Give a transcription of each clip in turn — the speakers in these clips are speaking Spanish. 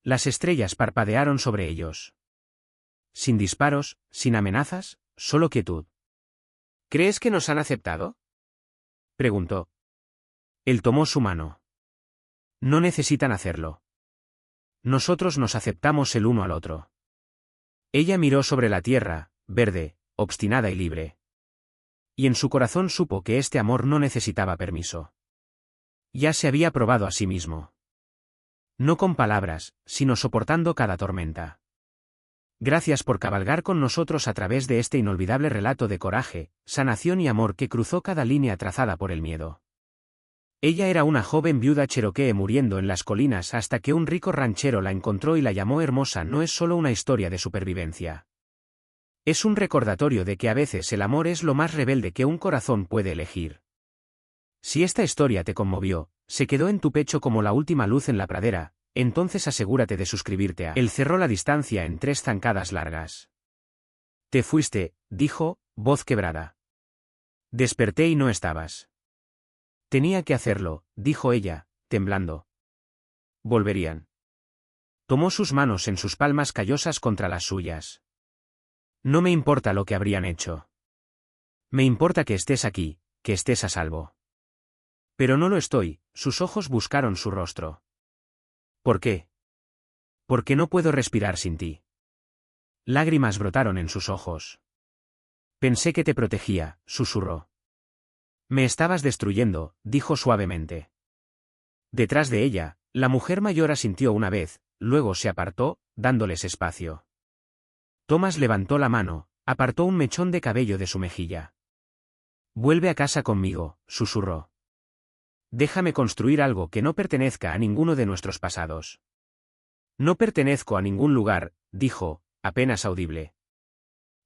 Las estrellas parpadearon sobre ellos. Sin disparos, sin amenazas, solo quietud. ¿Crees que nos han aceptado? Preguntó. Él tomó su mano. No necesitan hacerlo. Nosotros nos aceptamos el uno al otro. Ella miró sobre la tierra, verde, obstinada y libre. Y en su corazón supo que este amor no necesitaba permiso. Ya se había probado a sí mismo. No con palabras, sino soportando cada tormenta. Gracias por cabalgar con nosotros a través de este inolvidable relato de coraje, sanación y amor que cruzó cada línea trazada por el miedo. Ella era una joven viuda cherokee muriendo en las colinas hasta que un rico ranchero la encontró y la llamó hermosa. No es solo una historia de supervivencia. Es un recordatorio de que a veces el amor es lo más rebelde que un corazón puede elegir. Si esta historia te conmovió, se quedó en tu pecho como la última luz en la pradera, entonces asegúrate de suscribirte a. Él cerró la distancia en 3 zancadas largas. Te fuiste, dijo, voz quebrada. Desperté y no estabas. Tenía que hacerlo, dijo ella, temblando. Volverían. Tomó sus manos en sus palmas callosas contra las suyas. No me importa lo que habrían hecho. Me importa que estés aquí, que estés a salvo. Pero no lo estoy, sus ojos buscaron su rostro. ¿Por qué? Porque no puedo respirar sin ti. Lágrimas brotaron en sus ojos. Pensé que te protegía, susurró. Me estabas destruyendo, dijo suavemente. Detrás de ella, la mujer mayor asintió una vez, luego se apartó, dándoles espacio. Thomas levantó la mano, apartó un mechón de cabello de su mejilla. Vuelve a casa conmigo, susurró. Déjame construir algo que no pertenezca a ninguno de nuestros pasados. No pertenezco a ningún lugar, dijo, apenas audible.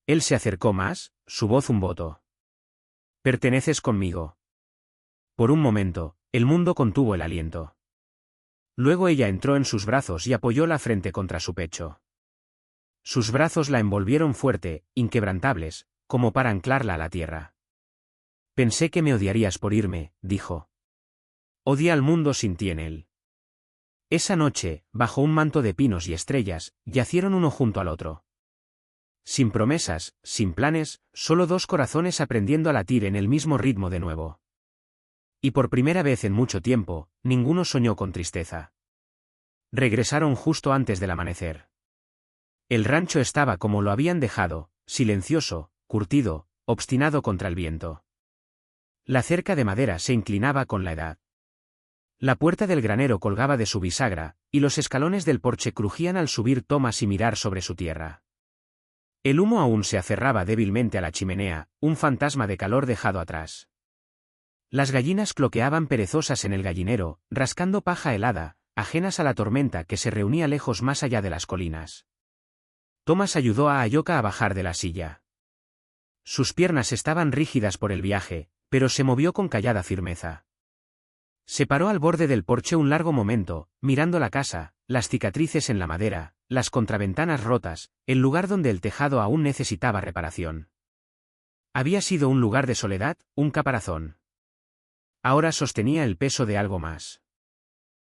Él se acercó más, su voz un voto. Perteneces conmigo. Por un momento, el mundo contuvo el aliento. Luego ella entró en sus brazos y apoyó la frente contra su pecho. Sus brazos la envolvieron fuerte, inquebrantables, como para anclarla a la tierra. Pensé que me odiarías por irme, dijo. Odié al mundo sin ti en él. Esa noche, bajo un manto de pinos y estrellas, yacieron uno junto al otro. Sin promesas, sin planes, solo 2 corazones aprendiendo a latir en el mismo ritmo de nuevo. Y por primera vez en mucho tiempo, ninguno soñó con tristeza. Regresaron justo antes del amanecer. El rancho estaba como lo habían dejado, silencioso, curtido, obstinado contra el viento. La cerca de madera se inclinaba con la edad. La puerta del granero colgaba de su bisagra, y los escalones del porche crujían al subir Thomas y mirar sobre su tierra. El humo aún se aferraba débilmente a la chimenea, un fantasma de calor dejado atrás. Las gallinas cloqueaban perezosas en el gallinero, rascando paja helada, ajenas a la tormenta que se reunía lejos más allá de las colinas. Thomas ayudó a Ayoka a bajar de la silla. Sus piernas estaban rígidas por el viaje, pero se movió con callada firmeza. Se paró al borde del porche un largo momento, mirando la casa, las cicatrices en la madera, las contraventanas rotas, el lugar donde el tejado aún necesitaba reparación. Había sido un lugar de soledad, un caparazón. Ahora sostenía el peso de algo más.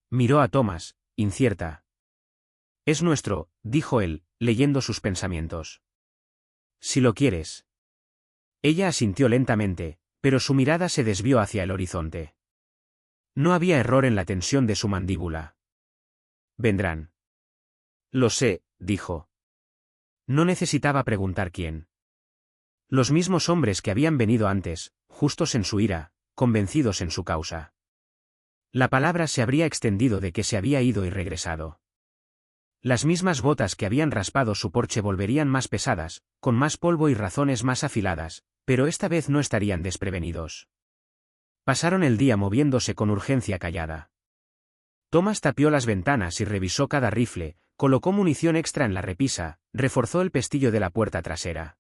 Miró a Thomas, incierta. Es nuestro, dijo él, leyendo sus pensamientos. Si lo quieres. Ella asintió lentamente, pero su mirada se desvió hacia el horizonte. No había error en la tensión de su mandíbula. Vendrán. Lo sé, dijo. No necesitaba preguntar quién. Los mismos hombres que habían venido antes, justos en su ira, convencidos en su causa. La palabra se habría extendido de que se había ido y regresado. Las mismas botas que habían raspado su porche volverían más pesadas, con más polvo y razones más afiladas, pero esta vez no estarían desprevenidos. Pasaron el día moviéndose con urgencia callada. Thomas tapió las ventanas y revisó cada rifle, colocó munición extra en la repisa, reforzó el pestillo de la puerta trasera.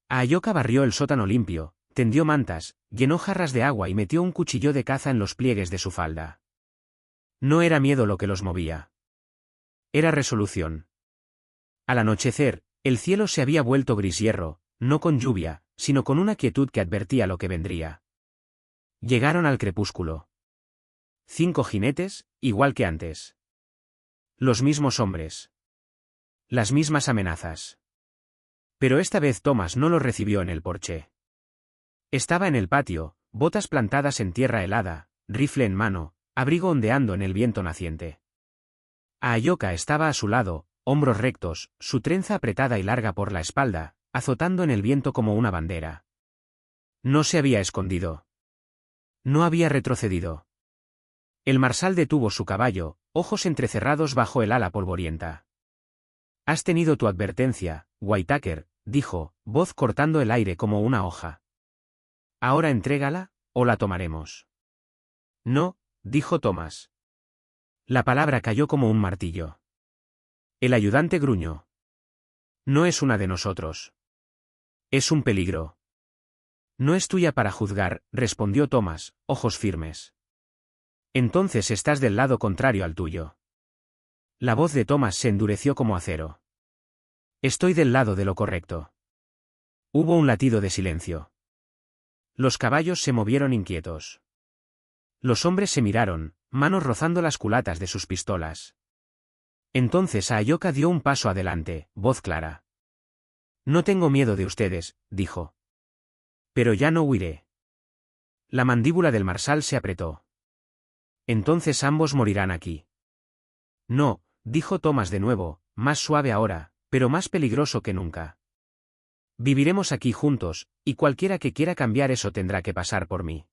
Ayoka barrió el sótano limpio, tendió mantas, llenó jarras de agua y metió un cuchillo de caza en los pliegues de su falda. No era miedo lo que los movía. Era resolución. Al anochecer, el cielo se había vuelto gris hierro, no con lluvia, sino con una quietud que advertía lo que vendría. Llegaron al crepúsculo. 5 jinetes, igual que antes. Los mismos hombres. Las mismas amenazas. Pero esta vez Thomas no los recibió en el porche. Estaba en el patio, botas plantadas en tierra helada, rifle en mano, abrigo ondeando en el viento naciente. Ayoka estaba a su lado, hombros rectos, su trenza apretada y larga por la espalda, azotando en el viento como una bandera. No se había escondido. No había retrocedido. El marsal detuvo su caballo, ojos entrecerrados bajo el ala polvorienta. «Has tenido tu advertencia, Whitaker», dijo, voz cortando el aire como una hoja. «Ahora entrégala, o la tomaremos». «No», dijo Thomas. La palabra cayó como un martillo. El ayudante gruñó. «No es una de nosotros. Es un peligro». «No es tuya para juzgar», respondió Thomas, ojos firmes. «Entonces estás del lado contrario al tuyo». La voz de Thomas se endureció como acero. «Estoy del lado de lo correcto». Hubo un latido de silencio. Los caballos se movieron inquietos. Los hombres se miraron, manos rozando las culatas de sus pistolas. Entonces Ayoka dio un paso adelante, voz clara. «No tengo miedo de ustedes», dijo. «Pero ya no huiré». La mandíbula del marsal se apretó. «Entonces ambos morirán aquí». «No», dijo Thomas de nuevo, más suave ahora, pero más peligroso que nunca. «Viviremos aquí juntos, y cualquiera que quiera cambiar eso tendrá que pasar por mí».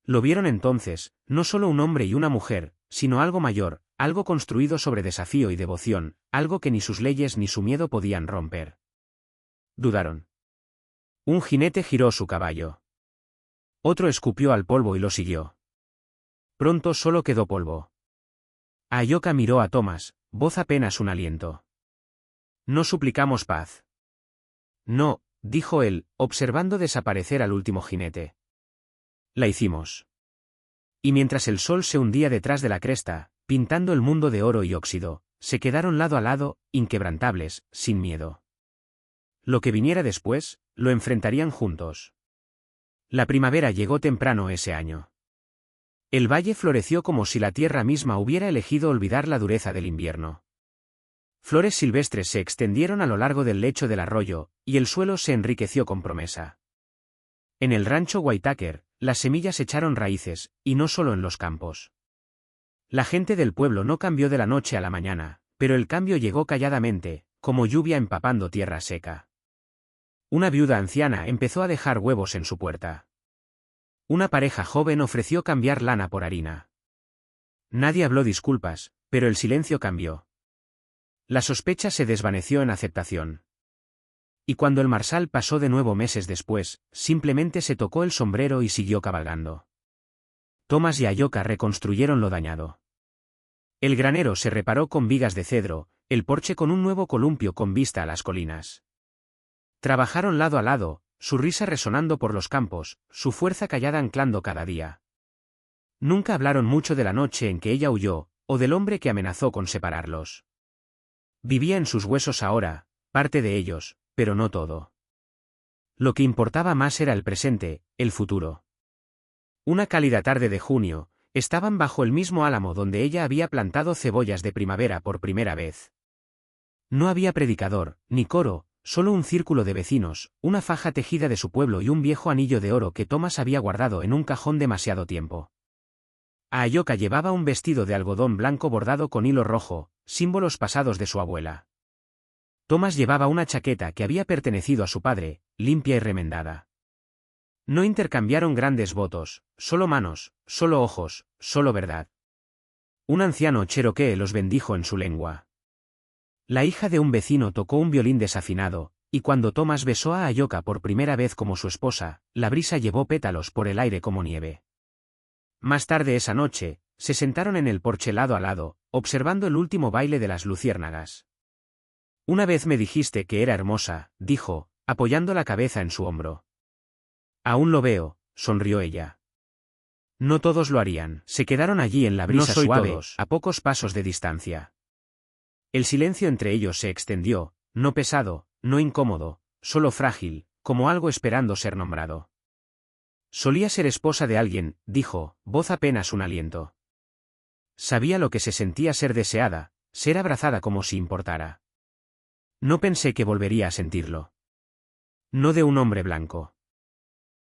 Lo vieron entonces, no solo un hombre y una mujer, sino algo mayor, algo construido sobre desafío y devoción, algo que ni sus leyes ni su miedo podían romper. Dudaron. Un jinete giró su caballo. Otro escupió al polvo y lo siguió. Pronto solo quedó polvo. Ayoka miró a Thomas, voz apenas un aliento. «No suplicamos paz». «No», dijo él, observando desaparecer al último jinete. «La hicimos». Y mientras el sol se hundía detrás de la cresta, pintando el mundo de oro y óxido, se quedaron lado a lado, inquebrantables, sin miedo. Lo que viniera después, lo enfrentarían juntos. La primavera llegó temprano ese año. El valle floreció como si la tierra misma hubiera elegido olvidar la dureza del invierno. Flores silvestres se extendieron a lo largo del lecho del arroyo, y el suelo se enriqueció con promesa. En el rancho Whitaker, las semillas echaron raíces, y no solo en los campos. La gente del pueblo no cambió de la noche a la mañana, pero el cambio llegó calladamente, como lluvia empapando tierra seca. Una viuda anciana empezó a dejar huevos en su puerta. Una pareja joven ofreció cambiar lana por harina. Nadie habló disculpas, pero el silencio cambió. La sospecha se desvaneció en aceptación. Y cuando el marsal pasó de nuevo meses después, simplemente se tocó el sombrero y siguió cabalgando. Thomas y Ayoka reconstruyeron lo dañado. El granero se reparó con vigas de cedro, el porche con un nuevo columpio con vista a las colinas. Trabajaron lado a lado, su risa resonando por los campos, su fuerza callada anclando cada día. Nunca hablaron mucho de la noche en que ella huyó, o del hombre que amenazó con separarlos. Vivía en sus huesos ahora, parte de ellos, pero no todo. Lo que importaba más era el presente, el futuro. Una cálida tarde de junio, estaban bajo el mismo álamo donde ella había plantado cebollas de primavera por primera vez. No había predicador, ni coro, solo un círculo de vecinos, una faja tejida de su pueblo y un viejo anillo de oro que Thomas había guardado en un cajón demasiado tiempo. Ayoka llevaba un vestido de algodón blanco bordado con hilo rojo, símbolos pasados de su abuela. Thomas llevaba una chaqueta que había pertenecido a su padre, limpia y remendada. No intercambiaron grandes votos, solo manos, solo ojos, solo verdad. Un anciano cherokee los bendijo en su lengua. La hija de un vecino tocó un violín desafinado, y cuando Thomas besó a Ayoka por primera vez como su esposa, la brisa llevó pétalos por el aire como nieve. Más tarde esa noche, se sentaron en el porche lado a lado, observando el último baile de las luciérnagas. «Una vez me dijiste que era hermosa», dijo, apoyando la cabeza en su hombro. «Aún lo veo», sonrió ella. No todos lo harían. Se quedaron allí en la brisa suave, a pocos pasos de distancia. El silencio entre ellos se extendió, no pesado, no incómodo, solo frágil, como algo esperando ser nombrado. «Solía ser esposa de alguien», dijo, voz apenas un aliento. Sabía lo que se sentía ser deseada, ser abrazada como si importara. No pensé que volvería a sentirlo. No de un hombre blanco.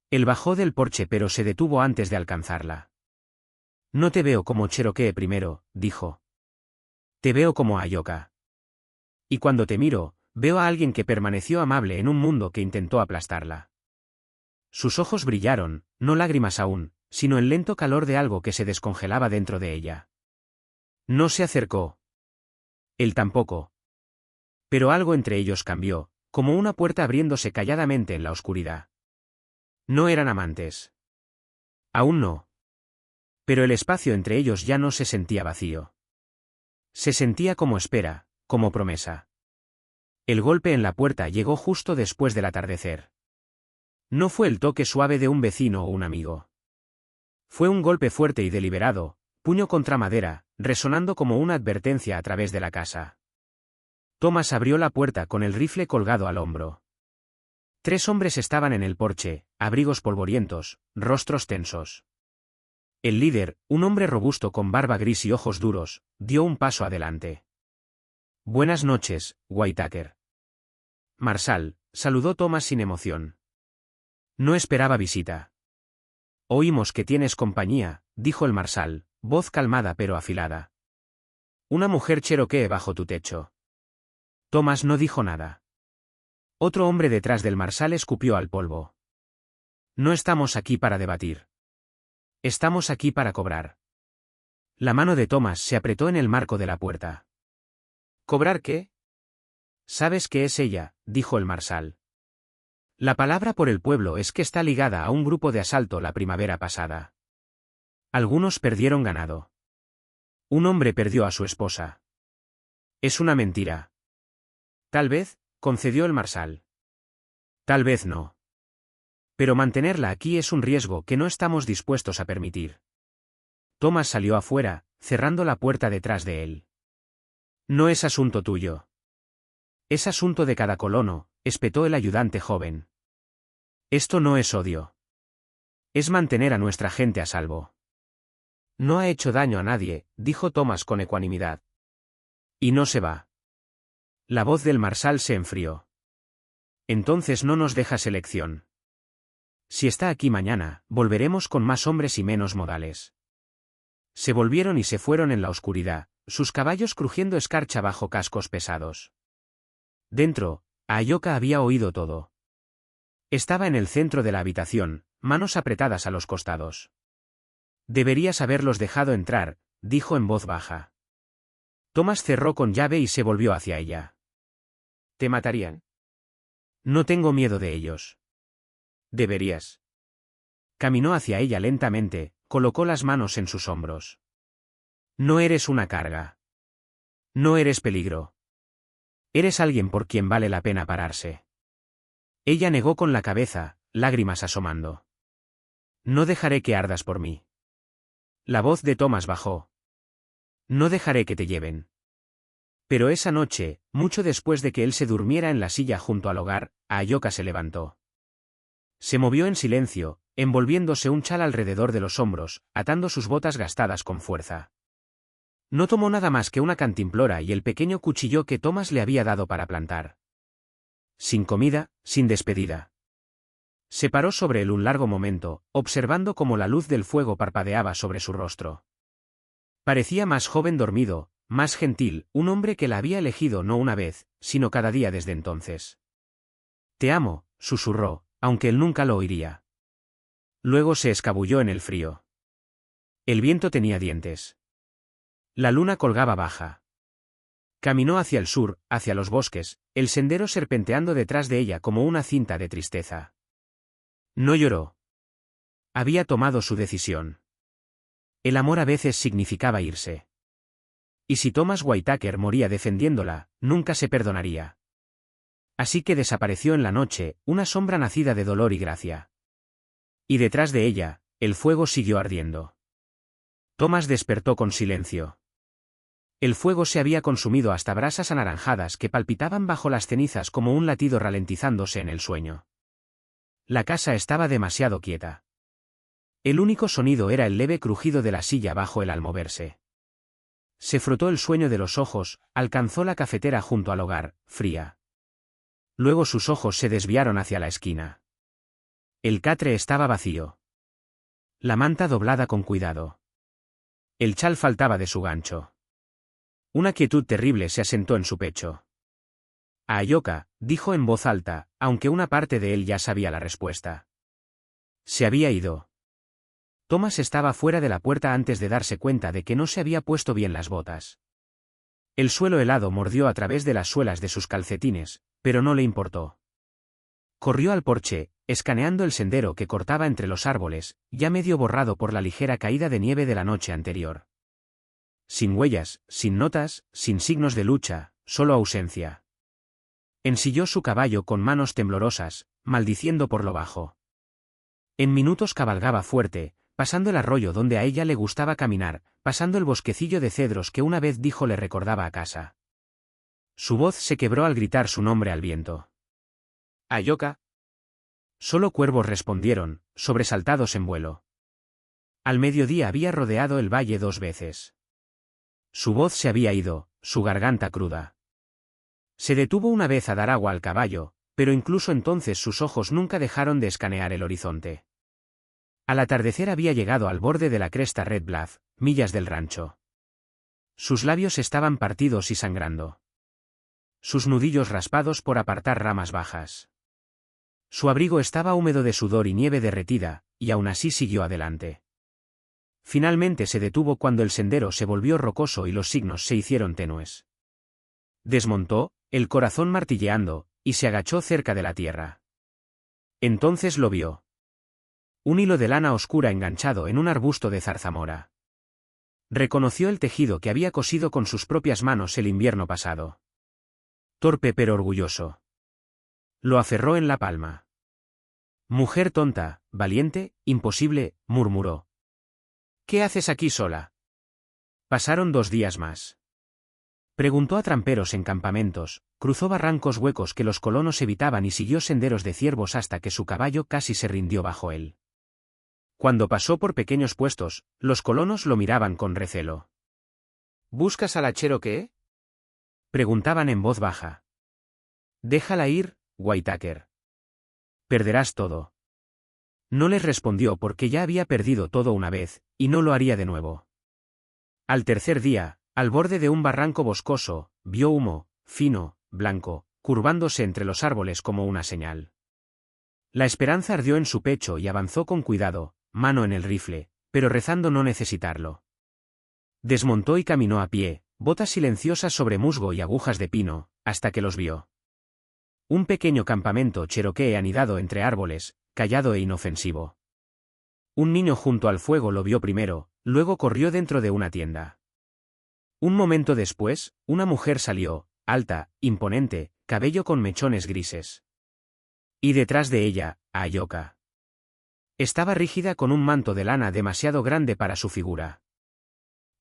Él bajó del porche pero se detuvo antes de alcanzarla. No te veo como Cherokee primero, dijo. Te veo como Ayoka. Y cuando te miro, veo a alguien que permaneció amable en un mundo que intentó aplastarla. Sus ojos brillaron, no lágrimas aún, sino el lento calor de algo que se descongelaba dentro de ella. No se acercó. Él tampoco. Pero algo entre ellos cambió, como una puerta abriéndose calladamente en la oscuridad. No eran amantes. Aún no. Pero el espacio entre ellos ya no se sentía vacío. Se sentía como espera, como promesa. El golpe en la puerta llegó justo después del atardecer. No fue el toque suave de un vecino o un amigo. Fue un golpe fuerte y deliberado, puño contra madera, resonando como una advertencia a través de la casa. Thomas abrió la puerta con el rifle colgado al hombro. 3 hombres estaban en el porche, abrigos polvorientos, rostros tensos. El líder, un hombre robusto con barba gris y ojos duros, dio un paso adelante. Buenas noches, Whitaker. Marshal, saludó Thomas sin emoción. No esperaba visita. Oímos que tienes compañía, dijo el marshal, voz calmada pero afilada. Una mujer cherokee bajo tu techo. Thomas no dijo nada. Otro hombre detrás del marshal escupió al polvo. No estamos aquí para debatir. Estamos aquí para cobrar. La mano de Thomas se apretó en el marco de la puerta. ¿Cobrar qué? Sabes que es ella, dijo el marshal. La palabra por el pueblo es que está ligada a un grupo de asalto la primavera pasada. Algunos perdieron ganado. Un hombre perdió a su esposa. Es una mentira. Tal vez, concedió el marshal. Tal vez no. Pero mantenerla aquí es un riesgo que no estamos dispuestos a permitir. Thomas salió afuera, cerrando la puerta detrás de él. No es asunto tuyo. Es asunto de cada colono, espetó el ayudante joven. Esto no es odio. Es mantener a nuestra gente a salvo. No ha hecho daño a nadie, dijo Thomas con ecuanimidad. Y no se va. La voz del marshal se enfrió. Entonces no nos dejas elección. Si está aquí mañana, volveremos con más hombres y menos modales. Se volvieron y se fueron en la oscuridad, sus caballos crujiendo escarcha bajo cascos pesados. Dentro, Ayoka había oído todo. Estaba en el centro de la habitación, manos apretadas a los costados. Deberías haberlos dejado entrar, dijo en voz baja. Thomas cerró con llave y se volvió hacia ella. ¿Te matarían? No tengo miedo de ellos. Deberías. Caminó hacia ella lentamente, colocó las manos en sus hombros. No eres una carga. No eres peligro. Eres alguien por quien vale la pena pararse. Ella negó con la cabeza, lágrimas asomando. No dejaré que ardas por mí. La voz de Thomas bajó. No dejaré que te lleven. Pero esa noche, mucho después de que él se durmiera en la silla junto al hogar, Ayoka se levantó. Se movió en silencio, envolviéndose un chal alrededor de los hombros, atando sus botas gastadas con fuerza. No tomó nada más que una cantimplora y el pequeño cuchillo que Thomas le había dado para plantar. Sin comida, sin despedida. Se paró sobre él un largo momento, observando cómo la luz del fuego parpadeaba sobre su rostro. Parecía más joven dormido, más gentil, un hombre que la había elegido no una vez, sino cada día desde entonces. Te amo, susurró, aunque él nunca lo oiría. Luego se escabulló en el frío. El viento tenía dientes. La luna colgaba baja. Caminó hacia el sur, hacia los bosques, el sendero serpenteando detrás de ella como una cinta de tristeza. No lloró. Había tomado su decisión. El amor a veces significaba irse. Y si Thomas Whitaker moría defendiéndola, nunca se perdonaría. Así que desapareció en la noche, una sombra nacida de dolor y gracia. Y detrás de ella, el fuego siguió ardiendo. Thomas despertó con silencio. El fuego se había consumido hasta brasas anaranjadas que palpitaban bajo las cenizas como un latido ralentizándose en el sueño. La casa estaba demasiado quieta. El único sonido era el leve crujido de la silla bajo el al moverse. Se frotó el sueño de los ojos, alcanzó la cafetera junto al hogar, fría. Luego sus ojos se desviaron hacia la esquina. El catre estaba vacío. La manta doblada con cuidado. El chal faltaba de su gancho. Una quietud terrible se asentó en su pecho. A Ayoka, dijo en voz alta, aunque una parte de él ya sabía la respuesta. Se había ido. Thomas estaba fuera de la puerta antes de darse cuenta de que no se había puesto bien las botas. El suelo helado mordió a través de las suelas de sus calcetines, pero no le importó. Corrió al porche, escaneando el sendero que cortaba entre los árboles, ya medio borrado por la ligera caída de nieve de la noche anterior. Sin huellas, sin notas, sin signos de lucha, solo ausencia. Ensilló su caballo con manos temblorosas, maldiciendo por lo bajo. En minutos cabalgaba fuerte, pasando el arroyo donde a ella le gustaba caminar, pasando el bosquecillo de cedros que una vez dijo le recordaba a casa. Su voz se quebró al gritar su nombre al viento. «Ayoka». Solo cuervos respondieron, sobresaltados en vuelo. Al mediodía había rodeado el valle 2 veces. Su voz se había ido, su garganta cruda. Se detuvo una vez a dar agua al caballo, pero incluso entonces sus ojos nunca dejaron de escanear el horizonte. Al atardecer había llegado al borde de la cresta Red Bluff, millas del rancho. Sus labios estaban partidos y sangrando. Sus nudillos raspados por apartar ramas bajas. Su abrigo estaba húmedo de sudor y nieve derretida, y aún así siguió adelante. Finalmente se detuvo cuando el sendero se volvió rocoso y los signos se hicieron tenues. Desmontó, el corazón martilleando, y se agachó cerca de la tierra. Entonces lo vio. Un hilo de lana oscura enganchado en un arbusto de zarzamora. Reconoció el tejido que había cosido con sus propias manos el invierno pasado. Torpe pero orgulloso. Lo aferró en la palma. «Mujer tonta, valiente, imposible», murmuró. «¿Qué haces aquí sola?» Pasaron 2 días más. Preguntó a tramperos en campamentos, cruzó barrancos huecos que los colonos evitaban y siguió senderos de ciervos hasta que su caballo casi se rindió bajo él. Cuando pasó por pequeños puestos, los colonos lo miraban con recelo. «¿Buscas al hachero qué?» Preguntaban en voz baja. «Déjala ir, Whitaker. Perderás todo». No les respondió porque ya había perdido todo una vez, y no lo haría de nuevo. Al tercer día, al borde de un barranco boscoso, vio humo, fino, blanco, curvándose entre los árboles como una señal. La esperanza ardió en su pecho y avanzó con cuidado, mano en el rifle, pero rezando no necesitarlo. Desmontó y caminó a pie, botas silenciosas sobre musgo y agujas de pino, hasta que los vio. Un pequeño campamento cherokee anidado entre árboles, callado e inofensivo. Un niño junto al fuego lo vio primero, luego corrió dentro de una tienda. Un momento después, una mujer salió, alta, imponente, cabello con mechones grises. Y detrás de ella, Ayoka. Estaba rígida con un manto de lana demasiado grande para su figura.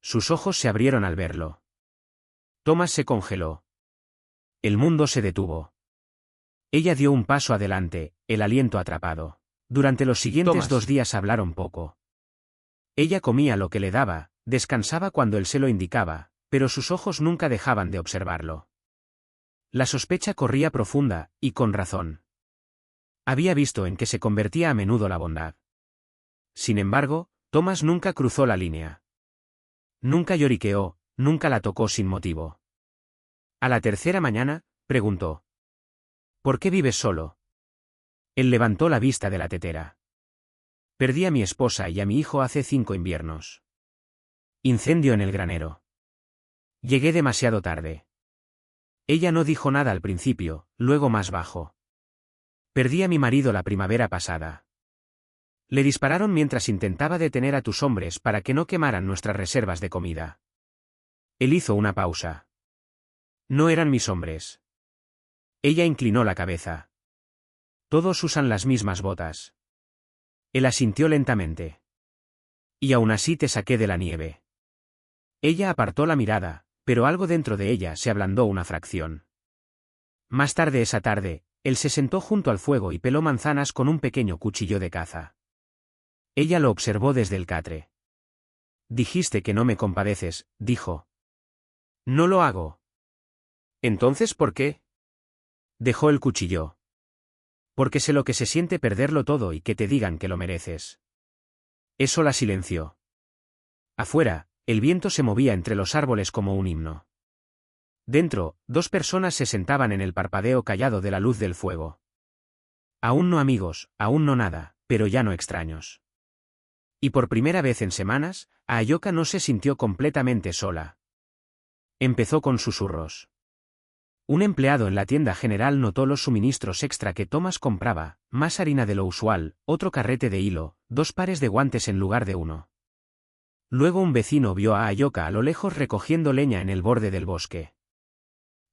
Sus ojos se abrieron al verlo. Thomas se congeló. El mundo se detuvo. Ella dio un paso adelante, el aliento atrapado. Durante los siguientes Thomas. 2 días hablaron poco. Ella comía lo que le daba, descansaba cuando él se lo indicaba, pero sus ojos nunca dejaban de observarlo. La sospecha corría profunda, y con razón. Había visto en que se convertía a menudo la bondad. Sin embargo, Thomas nunca cruzó la línea. Nunca lloriqueó, nunca la tocó sin motivo. A la tercera mañana, preguntó. «¿Por qué vives solo?» Él levantó la vista de la tetera. «Perdí a mi esposa y a mi hijo hace 5 inviernos. Incendio en el granero. Llegué demasiado tarde». Ella no dijo nada al principio, luego más bajo. «Perdí a mi marido la primavera pasada. Le dispararon mientras intentaba detener a tus hombres para que no quemaran nuestras reservas de comida». Él hizo una pausa. «No eran mis hombres». Ella inclinó la cabeza. «Todos usan las mismas botas». Él asintió lentamente. «Y aún así te saqué de la nieve». Ella apartó la mirada, pero algo dentro de ella se ablandó una fracción. Más tarde esa tarde, él se sentó junto al fuego y peló manzanas con un pequeño cuchillo de caza. Ella lo observó desde el catre. «Dijiste que no me compadeces», dijo. No lo hago. Entonces, ¿por qué? Dejó el cuchillo. Porque sé lo que se siente perderlo todo y que te digan que lo mereces. Eso la silenció. Afuera, el viento se movía entre los árboles como un himno. Dentro, dos personas se sentaban en el parpadeo callado de la luz del fuego. Aún no amigos, aún no nada, pero ya no extraños. Y por primera vez en semanas, Ayoka no se sintió completamente sola. Empezó con susurros. Un empleado en la tienda general notó los suministros extra que Thomas compraba, más harina de lo usual, otro carrete de hilo, 2 pares de guantes en lugar de 1. Luego un vecino vio a Ayoka a lo lejos recogiendo leña en el borde del bosque.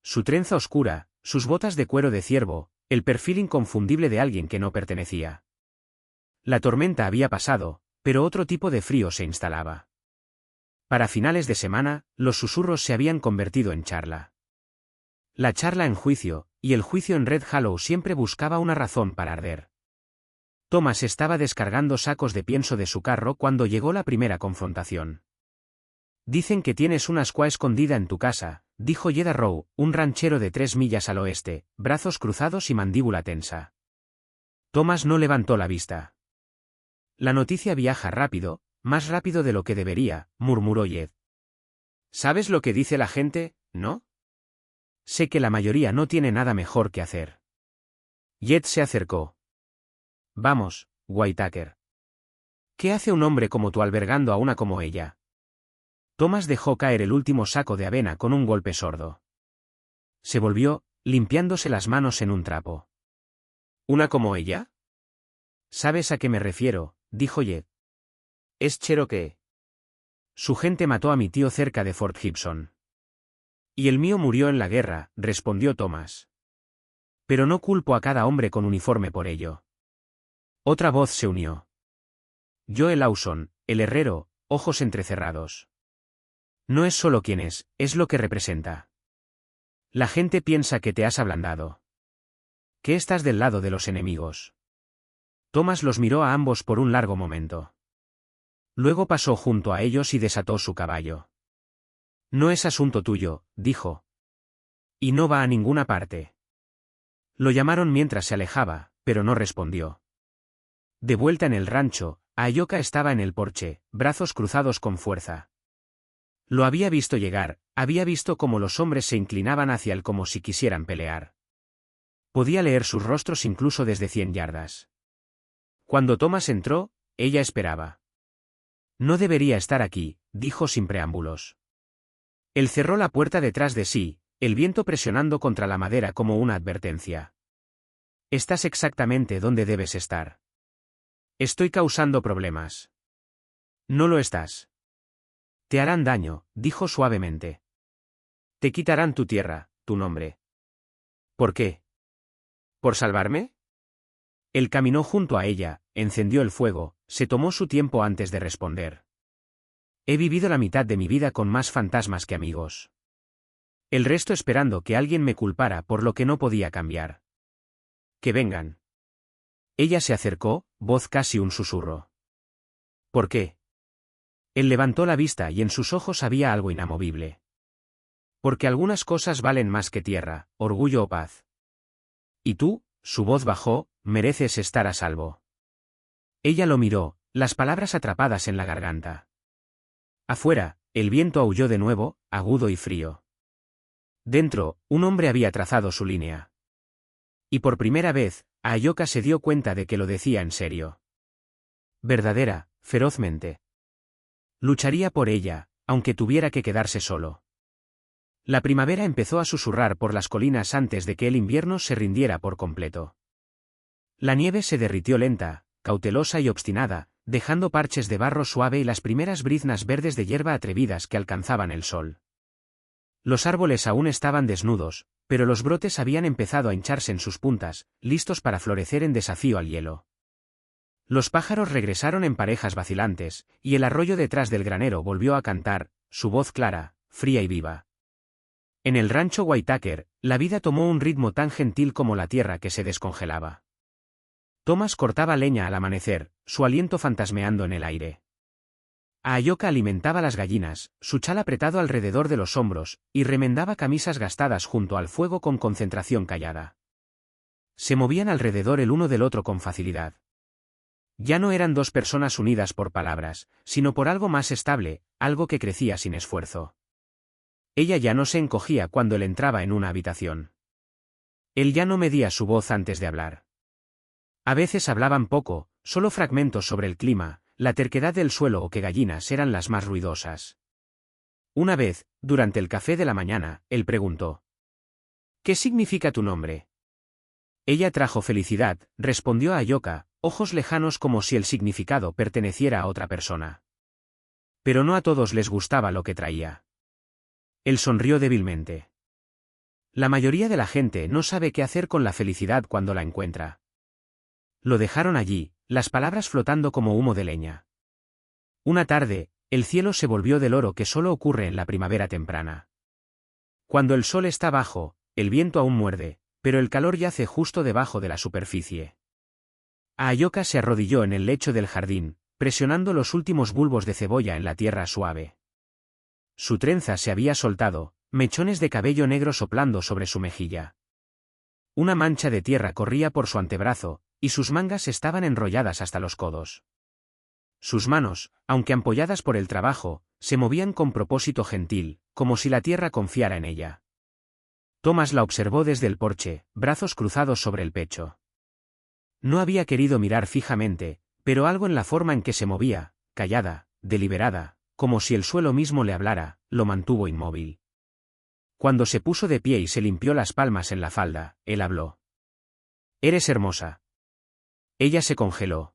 Su trenza oscura, sus botas de cuero de ciervo, el perfil inconfundible de alguien que no pertenecía. La tormenta había pasado, pero otro tipo de frío se instalaba. Para finales de semana, los susurros se habían convertido en charla. La charla en juicio, y el juicio en Red Hollow siempre buscaba una razón para arder. Thomas estaba descargando sacos de pienso de su carro cuando llegó la primera confrontación. Dicen que tienes una squaw escondida en tu casa, dijo Yeda Rowe, un ranchero de 3 millas al oeste, brazos cruzados y mandíbula tensa. Thomas no levantó la vista. La noticia viaja rápido, más rápido de lo que debería, murmuró Yed. ¿Sabes lo que dice la gente, no? Sé que la mayoría no tiene nada mejor que hacer. Yed se acercó. Vamos, Whitaker. ¿Qué hace un hombre como tú albergando a una como ella? Thomas dejó caer el último saco de avena con un golpe sordo. Se volvió, limpiándose las manos en un trapo. ¿Una como ella? ¿Sabes a qué me refiero?, dijo Yed. Es Cherokee. Su gente mató a mi tío cerca de Fort Gibson. Y el mío murió en la guerra, respondió Thomas. Pero no culpo a cada hombre con uniforme por ello. Otra voz se unió. Joe Lawson, el herrero, ojos entrecerrados. No es solo quién es lo que representa. La gente piensa que te has ablandado. Que estás del lado de los enemigos. Thomas los miró a ambos por un largo momento. Luego pasó junto a ellos y desató su caballo. No es asunto tuyo, dijo. Y no va a ninguna parte. Lo llamaron mientras se alejaba, pero no respondió. De vuelta en el rancho, Ayoka estaba en el porche, brazos cruzados con fuerza. Lo había visto llegar, había visto cómo los hombres se inclinaban hacia él como si quisieran pelear. Podía leer sus rostros incluso desde 100 yardas. Cuando Thomas entró, ella esperaba. No debería estar aquí, dijo sin preámbulos. Él cerró la puerta detrás de sí, el viento presionando contra la madera como una advertencia. Estás exactamente donde debes estar. Estoy causando problemas. No lo estás. Te harán daño, dijo suavemente. Te quitarán tu tierra, tu nombre. ¿Por qué? ¿Por salvarme? Él caminó junto a ella, encendió el fuego, se tomó su tiempo antes de responder. He vivido la mitad de mi vida con más fantasmas que amigos. El resto esperando que alguien me culpara por lo que no podía cambiar. Que vengan. Ella se acercó, voz casi un susurro. ¿Por qué? Él levantó la vista y en sus ojos había algo inamovible. Porque algunas cosas valen más que tierra, orgullo o paz. Y tú, su voz bajó, mereces estar a salvo. Ella lo miró, las palabras atrapadas en la garganta. Afuera, el viento aulló de nuevo, agudo y frío. Dentro, un hombre había trazado su línea. Y por primera vez, Ayoka se dio cuenta de que lo decía en serio. Verdadera, ferozmente. Lucharía por ella, aunque tuviera que quedarse solo. La primavera empezó a susurrar por las colinas antes de que el invierno se rindiera por completo. La nieve se derritió lenta, cautelosa y obstinada, dejando parches de barro suave y las primeras briznas verdes de hierba atrevidas que alcanzaban el sol. Los árboles aún estaban desnudos, pero los brotes habían empezado a hincharse en sus puntas, listos para florecer en desafío al hielo. Los pájaros regresaron en parejas vacilantes, y el arroyo detrás del granero volvió a cantar, su voz clara, fría y viva. En el rancho Whitaker, la vida tomó un ritmo tan gentil como la tierra que se descongelaba. Thomas cortaba leña al amanecer, su aliento fantasmeando en el aire. Ayoka alimentaba las gallinas, su chal apretado alrededor de los hombros, y remendaba camisas gastadas junto al fuego con concentración callada. Se movían alrededor el uno del otro con facilidad. Ya no eran dos personas unidas por palabras, sino por algo más estable, algo que crecía sin esfuerzo. Ella ya no se encogía cuando él entraba en una habitación. Él ya no medía su voz antes de hablar. A veces hablaban poco, solo fragmentos sobre el clima, la terquedad del suelo o que gallinas eran las más ruidosas. Una vez, durante el café de la mañana, él preguntó: «¿Qué significa tu nombre?» Ella trajo felicidad, respondió Ayoka, ojos lejanos como si el significado perteneciera a otra persona. Pero no a todos les gustaba lo que traía. Él sonrió débilmente. La mayoría de la gente no sabe qué hacer con la felicidad cuando la encuentra. Lo dejaron allí, las palabras flotando como humo de leña. Una tarde, el cielo se volvió del oro que solo ocurre en la primavera temprana. Cuando el sol está bajo, el viento aún muerde, pero el calor yace justo debajo de la superficie. Ayoka se arrodilló en el lecho del jardín, presionando los últimos bulbos de cebolla en la tierra suave. Su trenza se había soltado, mechones de cabello negro soplando sobre su mejilla. Una mancha de tierra corría por su antebrazo, y sus mangas estaban enrolladas hasta los codos. Sus manos, aunque ampolladas por el trabajo, se movían con propósito gentil, como si la tierra confiara en ella. Thomas la observó desde el porche, brazos cruzados sobre el pecho. No había querido mirar fijamente, pero algo en la forma en que se movía, callada, deliberada, como si el suelo mismo le hablara, lo mantuvo inmóvil. Cuando se puso de pie y se limpió las palmas en la falda, él habló: «Eres hermosa». Ella se congeló.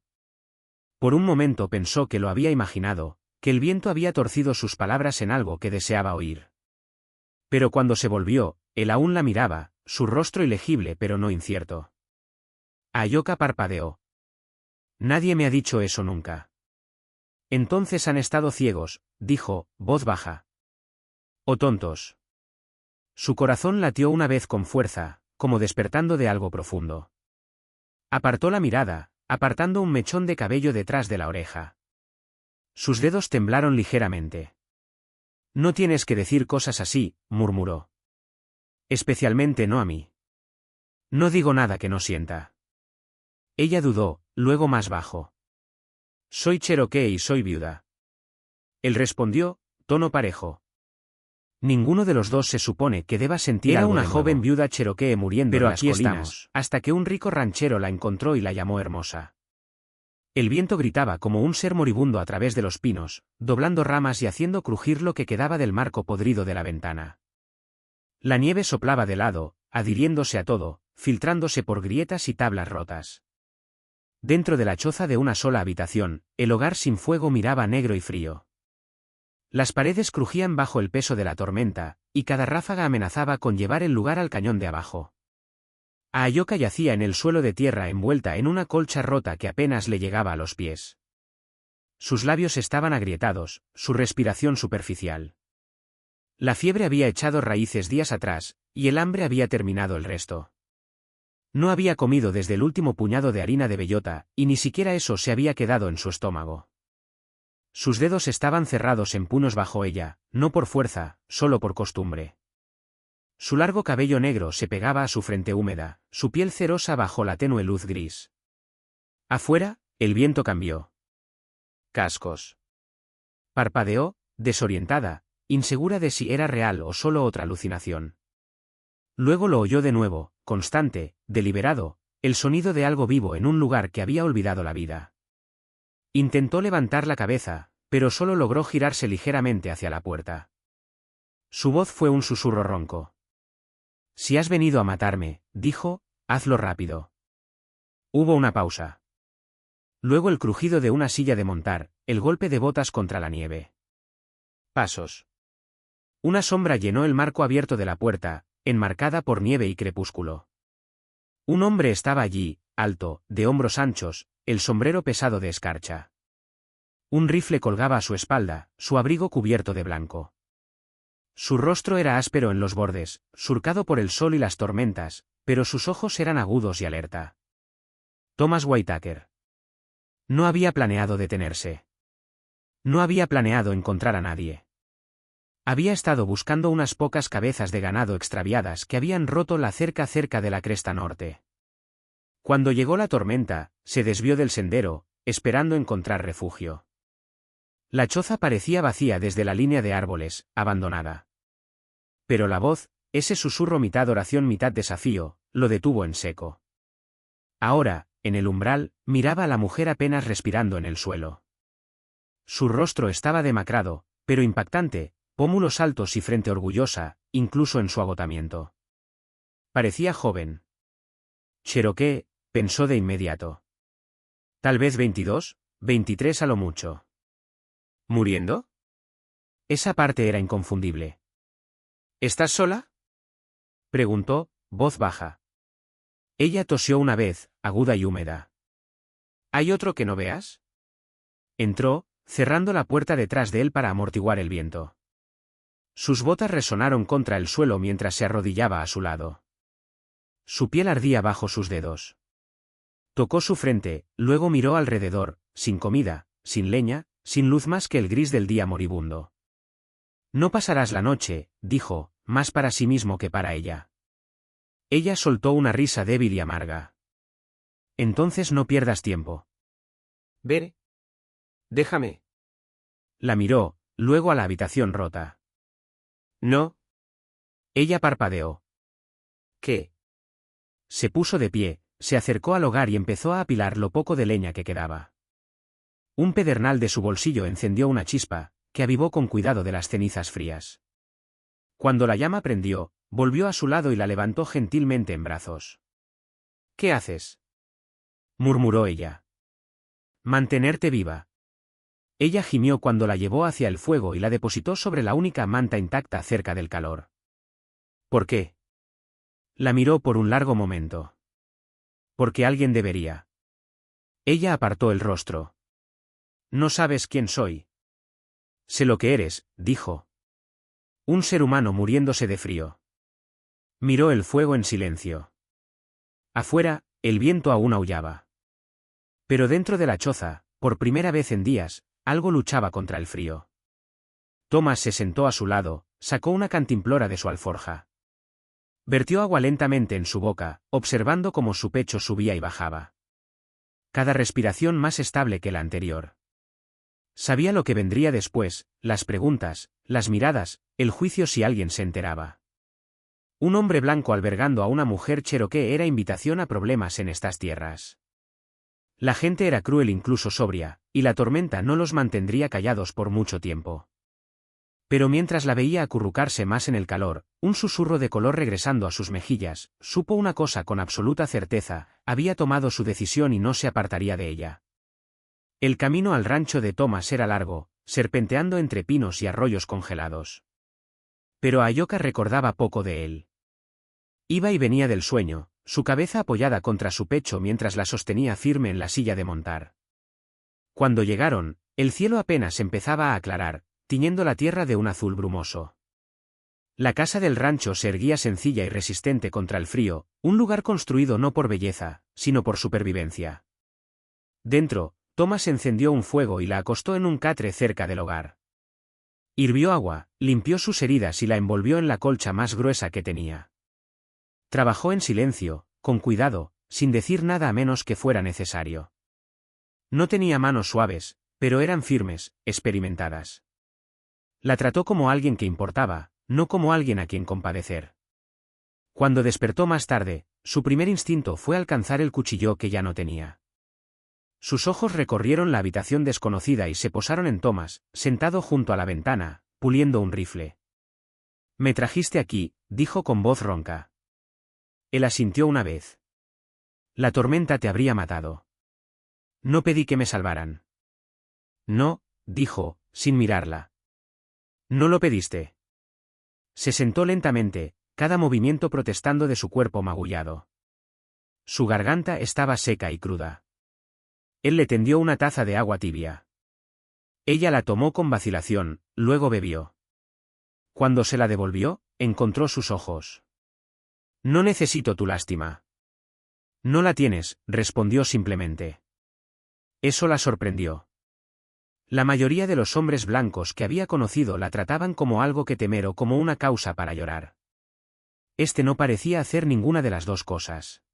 Por un momento pensó que lo había imaginado, que el viento había torcido sus palabras en algo que deseaba oír. Pero cuando se volvió, él aún la miraba, su rostro ilegible pero no incierto. Ayoka parpadeó. «Nadie me ha dicho eso nunca». «Entonces han estado ciegos», dijo, voz baja. «O tontos». Su corazón latió una vez con fuerza, como despertando de algo profundo. Apartó la mirada, apartando un mechón de cabello detrás de la oreja. Sus dedos temblaron ligeramente. «No tienes que decir cosas así», murmuró. «Especialmente no a mí. No digo nada que no sienta». Ella dudó, luego más bajo. «Soy cherokee y soy viuda». Él respondió, tono parejo. Ninguno de los dos se supone que deba sentir algo. Era una joven viuda cherokee muriendo en las colinas, hasta que un rico ranchero la encontró y la llamó hermosa. El viento gritaba como un ser moribundo a través de los pinos, doblando ramas y haciendo crujir lo que quedaba del marco podrido de la ventana. La nieve soplaba de lado, adhiriéndose a todo, filtrándose por grietas y tablas rotas. Dentro de la choza de una sola habitación, el hogar sin fuego miraba negro y frío. Las paredes crujían bajo el peso de la tormenta, y cada ráfaga amenazaba con llevar el lugar al cañón de abajo. Ayoka yacía en el suelo de tierra envuelta en una colcha rota que apenas le llegaba a los pies. Sus labios estaban agrietados, su respiración superficial. La fiebre había echado raíces días atrás, y el hambre había terminado el resto. No había comido desde el último puñado de harina de bellota, y ni siquiera eso se había quedado en su estómago. Sus dedos estaban cerrados en puños bajo ella, no por fuerza, solo por costumbre. Su largo cabello negro se pegaba a su frente húmeda, su piel cerosa bajo la tenue luz gris. Afuera, el viento cambió. Cascos. Parpadeó, desorientada, insegura de si era real o solo otra alucinación. Luego lo oyó de nuevo, constante, deliberado, el sonido de algo vivo en un lugar que había olvidado la vida. Intentó levantar la cabeza, pero solo logró girarse ligeramente hacia la puerta. Su voz fue un susurro ronco. «Si has venido a matarme», dijo, «hazlo rápido». Hubo una pausa. Luego el crujido de una silla de montar, el golpe de botas contra la nieve. Pasos. Una sombra llenó el marco abierto de la puerta, enmarcada por nieve y crepúsculo. Un hombre estaba allí, alto, de hombros anchos, el sombrero pesado de escarcha. Un rifle colgaba a su espalda, su abrigo cubierto de blanco. Su rostro era áspero en los bordes, surcado por el sol y las tormentas, pero sus ojos eran agudos y alerta. Thomas Whitaker. No había planeado detenerse. No había planeado encontrar a nadie. Había estado buscando unas pocas cabezas de ganado extraviadas que habían roto la cerca cerca de la cresta norte. Cuando llegó la tormenta, se desvió del sendero, esperando encontrar refugio. La choza parecía vacía desde la línea de árboles, abandonada. Pero la voz, ese susurro mitad oración mitad desafío, lo detuvo en seco. Ahora, en el umbral, miraba a la mujer apenas respirando en el suelo. Su rostro estaba demacrado, pero impactante, pómulos altos y frente orgullosa, incluso en su agotamiento. Parecía joven. Cherokee, pensó de inmediato. Tal vez 22, 23 a lo mucho. ¿Muriendo? Esa parte era inconfundible. ¿Estás sola? Preguntó, voz baja. Ella tosió una vez, aguda y húmeda. ¿Hay otro que no veas? Entró, cerrando la puerta detrás de él para amortiguar el viento. Sus botas resonaron contra el suelo mientras se arrodillaba a su lado. Su piel ardía bajo sus dedos. Tocó su frente, luego miró alrededor, sin comida, sin leña, sin luz más que el gris del día moribundo. No pasarás la noche, dijo, más para sí mismo que para ella. Ella soltó una risa débil y amarga. Entonces no pierdas tiempo. Veré. Déjame. La miró, luego a la habitación rota. No. Ella parpadeó. ¿Qué? Se puso de pie, se acercó al hogar y empezó a apilar lo poco de leña que quedaba. Un pedernal de su bolsillo encendió una chispa, que avivó con cuidado de las cenizas frías. Cuando la llama prendió, volvió a su lado y la levantó gentilmente en brazos. ¿Qué haces? Murmuró ella. Mantenerte viva. Ella gimió cuando la llevó hacia el fuego y la depositó sobre la única manta intacta cerca del calor. ¿Por qué? La miró por un largo momento. Porque alguien debería. Ella apartó el rostro. No sabes quién soy. Sé lo que eres, dijo. Un ser humano muriéndose de frío. Miró el fuego en silencio. Afuera, el viento aún aullaba. Pero dentro de la choza, por primera vez en días, algo luchaba contra el frío. Thomas se sentó a su lado, sacó una cantimplora de su alforja. Vertió agua lentamente en su boca, observando cómo su pecho subía y bajaba. Cada respiración más estable que la anterior. Sabía lo que vendría después, las preguntas, las miradas, el juicio si alguien se enteraba. Un hombre blanco albergando a una mujer cherokee era invitación a problemas en estas tierras. La gente era cruel incluso sobria, y la tormenta no los mantendría callados por mucho tiempo. Pero mientras la veía acurrucarse más en el calor, un susurro de color regresando a sus mejillas, supo una cosa con absoluta certeza: había tomado su decisión y no se apartaría de ella. El camino al rancho de Thomas era largo, serpenteando entre pinos y arroyos congelados. Pero Ayoka recordaba poco de él. Iba y venía del sueño, su cabeza apoyada contra su pecho mientras la sostenía firme en la silla de montar. Cuando llegaron, el cielo apenas empezaba a aclarar, tiñendo la tierra de un azul brumoso. La casa del rancho se erguía sencilla y resistente contra el frío, un lugar construido no por belleza, sino por supervivencia. Dentro, Thomas encendió un fuego y la acostó en un catre cerca del hogar. Hirvió agua, limpió sus heridas y la envolvió en la colcha más gruesa que tenía. Trabajó en silencio, con cuidado, sin decir nada a menos que fuera necesario. No tenía manos suaves, pero eran firmes, experimentadas. La trató como alguien que importaba, no como alguien a quien compadecer. Cuando despertó más tarde, su primer instinto fue alcanzar el cuchillo que ya no tenía. Sus ojos recorrieron la habitación desconocida y se posaron en Thomas, sentado junto a la ventana, puliendo un rifle. «Me trajiste aquí», dijo con voz ronca. Él asintió una vez. «La tormenta te habría matado. No pedí que me salvaran». «No», dijo, sin mirarla. «No lo pediste». Se sentó lentamente, cada movimiento protestando de su cuerpo magullado. Su garganta estaba seca y cruda. Él le tendió una taza de agua tibia. Ella la tomó con vacilación, luego bebió. Cuando se la devolvió, encontró sus ojos. «No necesito tu lástima». «No la tienes», respondió simplemente. Eso la sorprendió. La mayoría de los hombres blancos que había conocido la trataban como algo que temer o como una causa para llorar. Este no parecía hacer ninguna de las dos cosas.